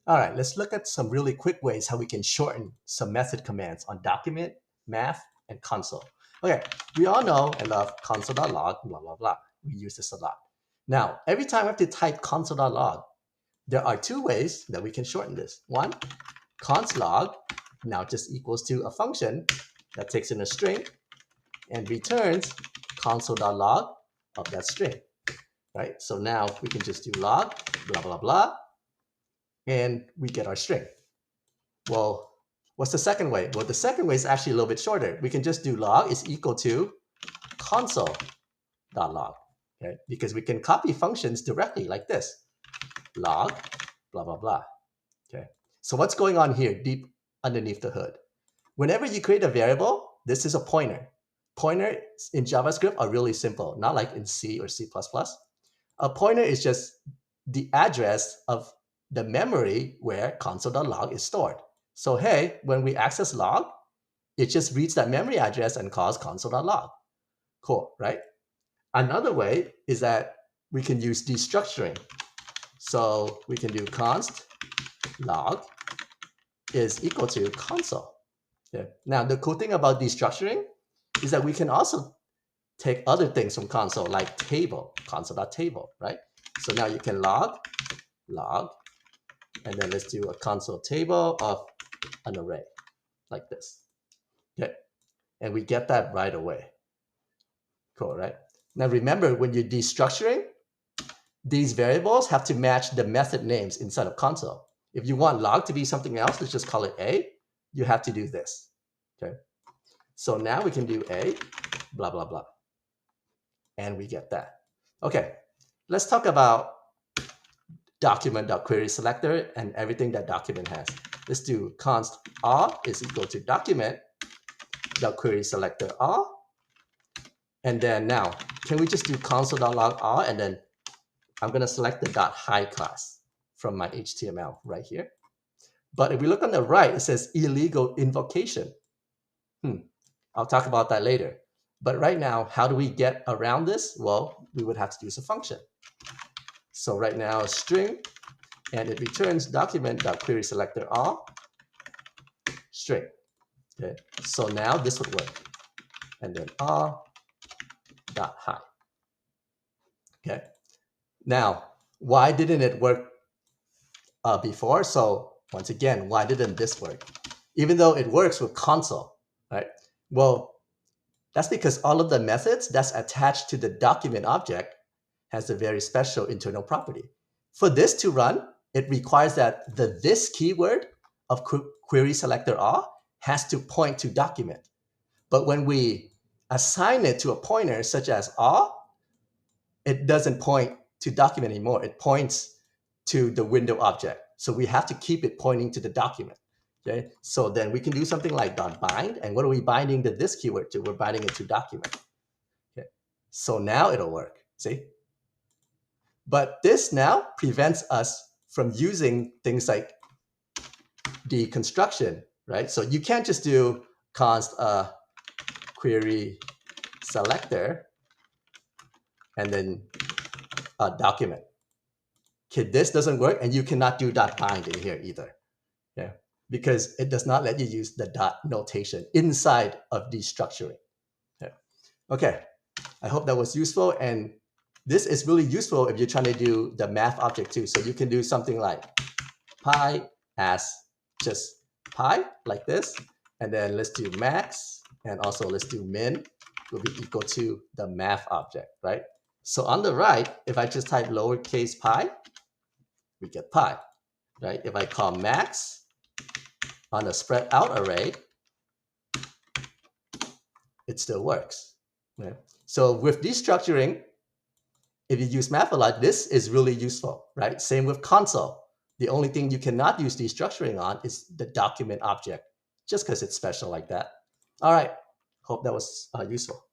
All right, let's look at some really quick ways how we can shorten some method commands on document, math, and console. Okay, we all know and love console.log, blah, blah, blah. We use this a lot. Now, every time we have to type console.log, there are two ways that we can shorten this. One, const log now just equals to a function that takes in a string and returns console.log of that string, right? So now we can just do log, blah, blah, blah, and we get our string. Well, what's the second way? Well, the second way is actually a little bit shorter. We can just do log is equal to console.log, okay? Because we can copy functions directly like this, log, blah, blah, blah, okay? So what's going on here deep underneath the hood? Whenever you create a variable, this is a pointer. Pointers in JavaScript are really simple, not like in C or C++. A pointer is just the address of the memory where console.log is stored. So hey, when we access log, it just reads that memory address and calls console.log. Cool, right? Another way is that we can use destructuring. So we can do const log is equal to console. Okay. Now, the cool thing about destructuring is that we can also take other things from console, like table, console.table, right? So now you can log, and then let's do a console table of an array, like this. Okay. And we get that right away. Cool, right? Now remember, when you're destructuring, these variables have to match the method names inside of console. If you want log to be something else, let's just call it A, you have to do this, okay? So now we can do A, blah, blah, blah, and we get that. Okay, let's talk about document.querySelector and everything that document has. Let's do const r is equal to document.querySelector r. And then now, can we just do console.log r, and then I'm going to select the .hide class from my HTML right here. But if we look on the right, it says illegal invocation. I'll talk about that later. But right now, how do we get around this? Well, we would have to use a function. So right now, a string, and it returns document.querySelector all string. Okay, so now this would work. And then r.hide. Okay, now, why didn't it work before? So once again, why didn't this work? Even though it works with console, right? Well, that's because all of the methods that's attached to the document object has a very special internal property. For this to run, it requires that the this keyword of query selector r has to point to document. But when we assign it to a pointer such as r, it doesn't point to document anymore. It points to the window object. So we have to keep it pointing to the document. Okay, so then we can do something like .bind, and what are we binding the this keyword to? We're binding it to document. Okay, so now it'll work. See, but this now prevents us from using things like deconstruction, right? So you can't just do const query selector and then document. Okay, this doesn't work, and you cannot do .bind in here either. Yeah, because it does not let you use the dot notation inside of destructuring. Yeah. Okay, I hope that was useful, and this is really useful if you're trying to do the math object too. So you can do something like pi as just pi, like this, and then let's do max, and also let's do min will be equal to the math object, right? So on the right, if I just type lowercase pi, we get pi, right? If I call max on a spread out array, it still works. Right? So with destructuring, if you use math a lot, this is really useful, right? Same with console. The only thing you cannot use destructuring on is the document object, just because it's special like that. All right, hope that was useful.